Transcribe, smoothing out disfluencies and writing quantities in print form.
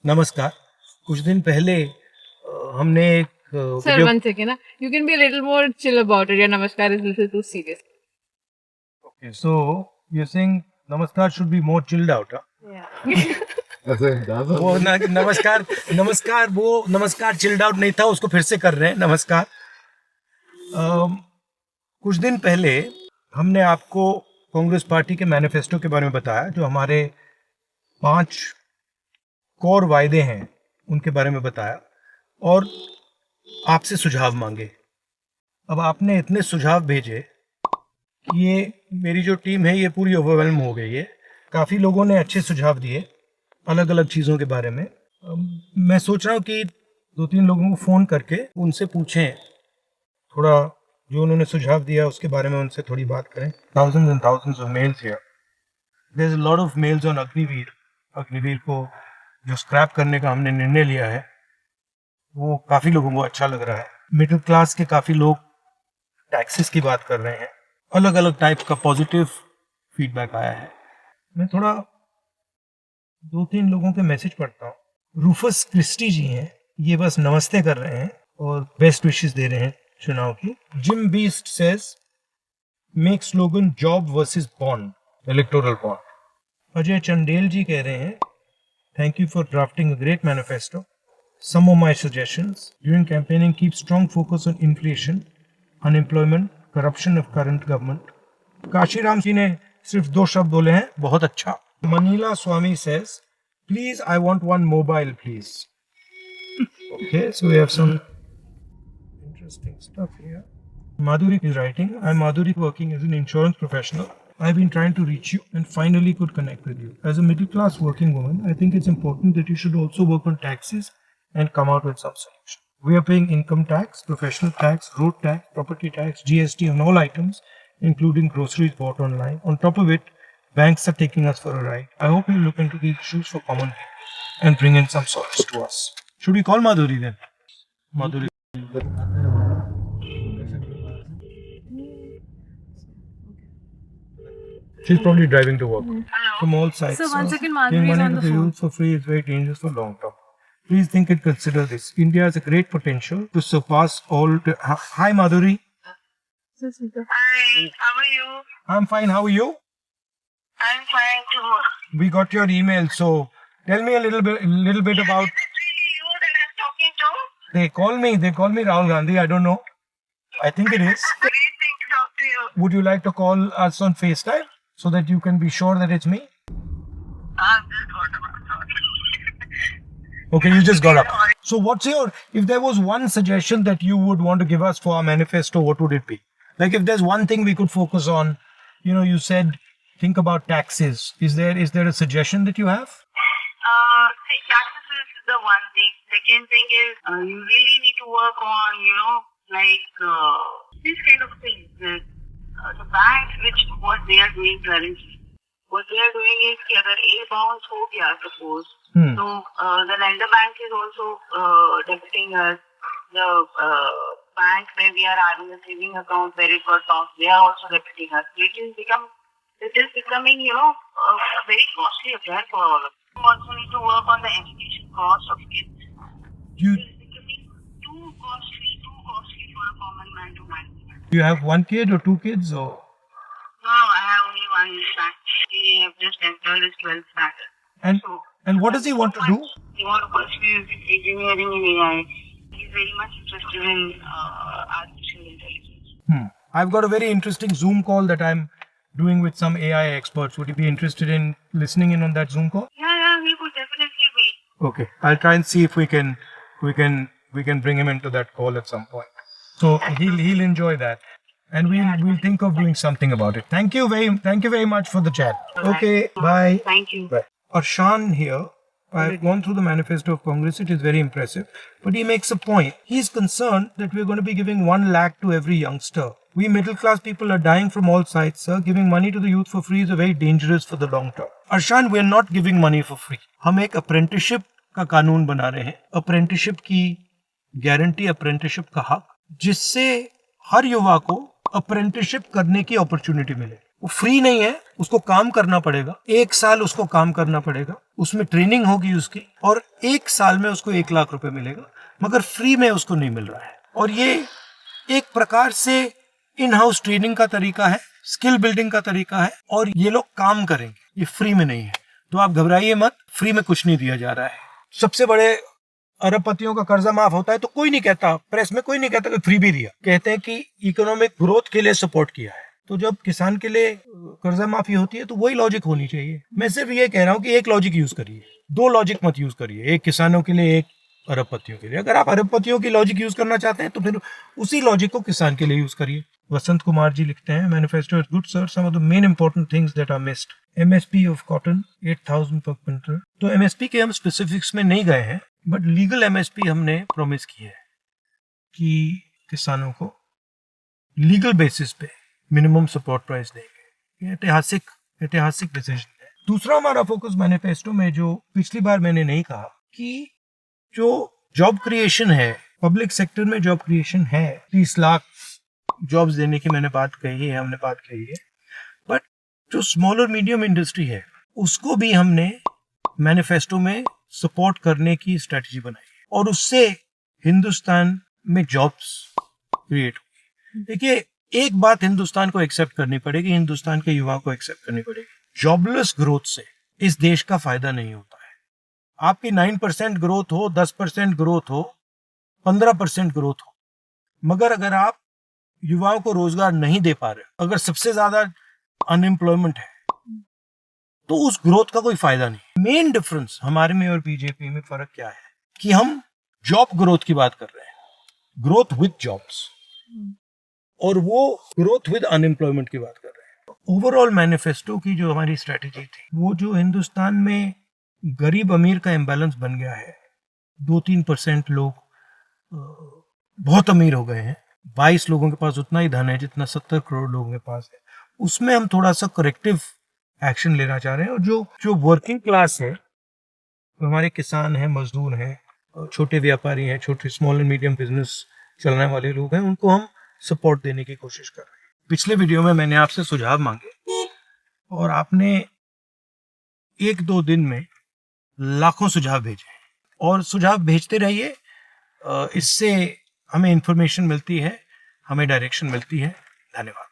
नमस्कार। कुछ दिन पहले हमने एक Sir, video. one second. You can be a little more chill about it. Your namaskar is a little too serious. Okay, so you're saying namaskar should be more chilled out, huh? Yeah. वो नमस्कार नमस्कार वो नमस्कार chilled out नहीं था, उसको फिर से कर रहे हैं। नमस्कार। कुछ दिन पहले हमने आपको कांग्रेस पार्टी के मैनिफेस्टो के बारे में बताया, जो हमारे 5 कोर वायदे हैं उनके बारे में बताया और आपसे सुझाव मांगे। अब आपने इतने सुझाव भेजे कि ये मेरी जो टीम है ये पूरी ओवरवेल्म हो गई है। काफ़ी लोगों ने अच्छे सुझाव दिए अलग अलग चीज़ों के बारे में। मैं सोच रहा हूँ कि 2-3 लोगों को फ़ोन करके उनसे पूछें, थोड़ा जो उन्होंने सुझाव दिया उसके बारे में उनसे थोड़ी बात करें। Thousands and thousands of mails here. There's a lot of mails on Agniveer. Agniveer को जो स्क्रैप करने का हमने निर्णय लिया है वो काफ़ी लोगों को अच्छा लग रहा है। मिडिल क्लास के काफ़ी लोग टैक्सेस की बात कर रहे हैं। अलग अलग टाइप का पॉजिटिव फीडबैक आया है। मैं थोड़ा 2-3 लोगों के मैसेज पढ़ता हूँ। रूफस क्रिस्टी जी हैं, ये बस नमस्ते कर रहे हैं और बेस्ट विशेस दे रहे हैं चुनाव की। Jim Beast says make slogan job versus bond, electoral bond. Ajay Chandel ji कह रहे हैं thank you for drafting a great manifesto. Some of my suggestions during campaigning: keep strong focus on inflation, unemployment, corruption of current government. Kashiram ji ने सिर्फ 2 शब्द बोले हैं, बहुत अच्छा। Manila Swami says, please I want one mobile please. Okay, so we have some interesting stuff here. Madhuri is writing, I'm Madhuri working as an insurance professional. I've been trying to reach you and finally could connect with you. As a middle class working woman, I think it's important that you should also work on taxes and come out with some solution. We are paying income tax, professional tax, road tax, property tax, GST on all items, including groceries bought online. On top of it, banks are taking us for a ride. I hope you look into these issues for common people and bring in some solace to us. Should we call Madhuri then? Madhuri. She's probably driving to work. From all sides. So one second, Giving Madhuri is money on to the the phone. youth for free is very dangerous for long term. Please think and consider this. India has a great potential to surpass all. Hi, Madhuri. Hi, how are you? I'm fine. How are you? I'm fine too. We got your email, so tell me a little bit about. Is it really you that I'm talking to? They call me Rahul Gandhi. I don't know. I think it is. Great thing to talk to you. Would you like to call us on FaceTime so that you can be sure that it's me? I've just got about Okay, you just got up. So what's your, if there was one suggestion that you would want to give us for our manifesto, what would it be? Like if there's one thing we could focus on, you said think about taxes. Is there a suggestion that you have? Taxes is the one thing. Second thing is you really need to work on, these kind of things. The banks, what they are doing currently. What they are doing is कि अगर A bounce हो गया suppose, so the lender bank is also debiting us. The bank where we are having a saving account where it got bounced, they are also debiting us. It is becoming, a very costly affair for all of us. You also need to work on the education cost of kids. It is becoming too costly for a common man to manage. Do you have 1 kid or 2 kids or? No, I have only one son. He have just entered his 12th standard. And what does he want to do? He wants to pursue engineering in AI. He's very much interested in artificial intelligence. I've got a very interesting Zoom call that I'm doing with some AI experts. Would you be interested in listening in on that Zoom call? Yeah, he could definitely be. Okay, I'll try and see if we can bring him into that call at some point. So he'll enjoy that, and we'll think of doing something about it. Thank you very much for the chat. Okay, bye. Thank you. Bye. Arshan here. I've gone through the manifesto of Congress. It is very impressive, but he makes a point. He's concerned that we're going to be giving 1 lakh to every youngster. We middle class people are dying from all sides, sir. Giving money to the youth for free is very dangerous for the long term. Arshan, we're not giving money for free. हम एक apprenticeship का कानून बना रहे हैं. Apprenticeship की guarantee, apprenticeship का हक, जिससे हर युवा को apprenticeship करने की अपॉर्चुनिटी मिले. वो फ्री नहीं है, उसको काम करना पड़ेगा, 1 साल उसको काम करना पड़ेगा, उसमें ट्रेनिंग होगी उसकी, और 1 साल में उसको 1 लाख रुपए मिलेगा, मगर फ्री में उसको नहीं मिल रहा है। और ये एक प्रकार से इन हाउस ट्रेनिंग का तरीका है, स्किल बिल्डिंग का तरीका है, और ये लोग काम करेंगे, ये फ्री में नहीं है। तो आप घबराइए मत, फ्री में कुछ नहीं दिया जा रहा है। सबसे बड़े अरबपतियों का कर्जा माफ होता है तो कोई नहीं कहता, प्रेस में कोई नहीं कहता कि फ्री भी दिया, कहते हैं कि इकोनॉमिक ग्रोथ के लिए सपोर्ट किया है। तो जब किसान के लिए कर्जा माफी होती है तो वही लॉजिक होनी चाहिए। मैं सिर्फ ये कह रहा हूँ कि एक लॉजिक यूज करिए, 2 लॉजिक मत यूज करिए, एक किसानों के लिए, एक अरबपतियों के लिए। अगर आप अरबपतियों की लॉजिक यूज करना चाहते हैं तो फिर उसी लॉजिक को किसान के लिए यूज करिए। वसंत कुमार जी लिखते हैं, manifesto is good sir, some of the main important things that are missed, MSP of cotton 8000 per quintal. तो एमएसपी के हम स्पेसिफिक्स में नहीं गए हैं, बट लीगल एमएसपी हमने प्रॉमिस की है कि किसानों को लीगल बेसिस पे मिनिमम सपोर्ट प्राइस देंगे। ये ऐतिहासिक डिसीजन है। दूसरा हमारा फोकस मैनिफेस्टो में, जो पिछली बार मैंने नहीं कहा, कि जो जॉब क्रिएशन है, पब्लिक सेक्टर में जॉब क्रिएशन है, 30 लाख जॉब्स देने की हमने बात कही है, बट जो स्मॉल और मीडियम इंडस्ट्री है उसको भी हमने मैनिफेस्टो में सपोर्ट करने की स्ट्रेटजी बनाई है, और उससे हिंदुस्तान में जॉब्स क्रिएट होगी। देखिए, एक बात हिंदुस्तान को एक्सेप्ट करनी पड़ेगी, हिंदुस्तान के युवाओं को एक्सेप्ट करनी पड़ेगी, जॉबलेस ग्रोथ से इस देश का फायदा नहीं होता है। आपकी 9% ग्रोथ हो, 10% ग्रोथ हो, 15% ग्रोथ हो, मगर अगर आप युवाओं को रोजगार नहीं दे पा रहे, अगर सबसे ज्यादा अनएम्प्लॉयमेंट है, तो उस ग्रोथ का कोई फायदा नहीं। मेन डिफरेंस हमारे में और बीजेपी में फर्क क्या है कि हम जॉब ग्रोथ की बात कर रहे हैं, ग्रोथ विद जॉब्स, और वो ग्रोथ विद अनएम्प्लॉयमेंट की बात कर रहे हैं। ओवरऑल मैनिफेस्टो की जो हमारी स्ट्रेटेजी थी, वो जो हिंदुस्तान में गरीब अमीर का इम्बैलेंस बन गया है, 2-3% लोग बहुत अमीर हो गए हैं, 22 लोगों के पास उतना ही धन है जितना 70 करोड़ लोगों के पास है, उसमें हम थोड़ा सा करेक्टिव एक्शन लेना चाह रहे हैं। और जो वर्किंग क्लास है, हमारे किसान हैं, मजदूर हैं, छोटे व्यापारी हैं, छोटे स्मॉल एंड मीडियम बिजनेस चलाने वाले लोग हैं, उनको हम सपोर्ट देने की कोशिश कर रहे हैं। पिछले वीडियो में मैंने आपसे सुझाव मांगे और आपने 1-2 दिन में लाखों सुझाव भेजे, और सुझाव भेजते रहिए, इससे हमें इंफॉर्मेशन मिलती है, हमें डायरेक्शन मिलती है। धन्यवाद।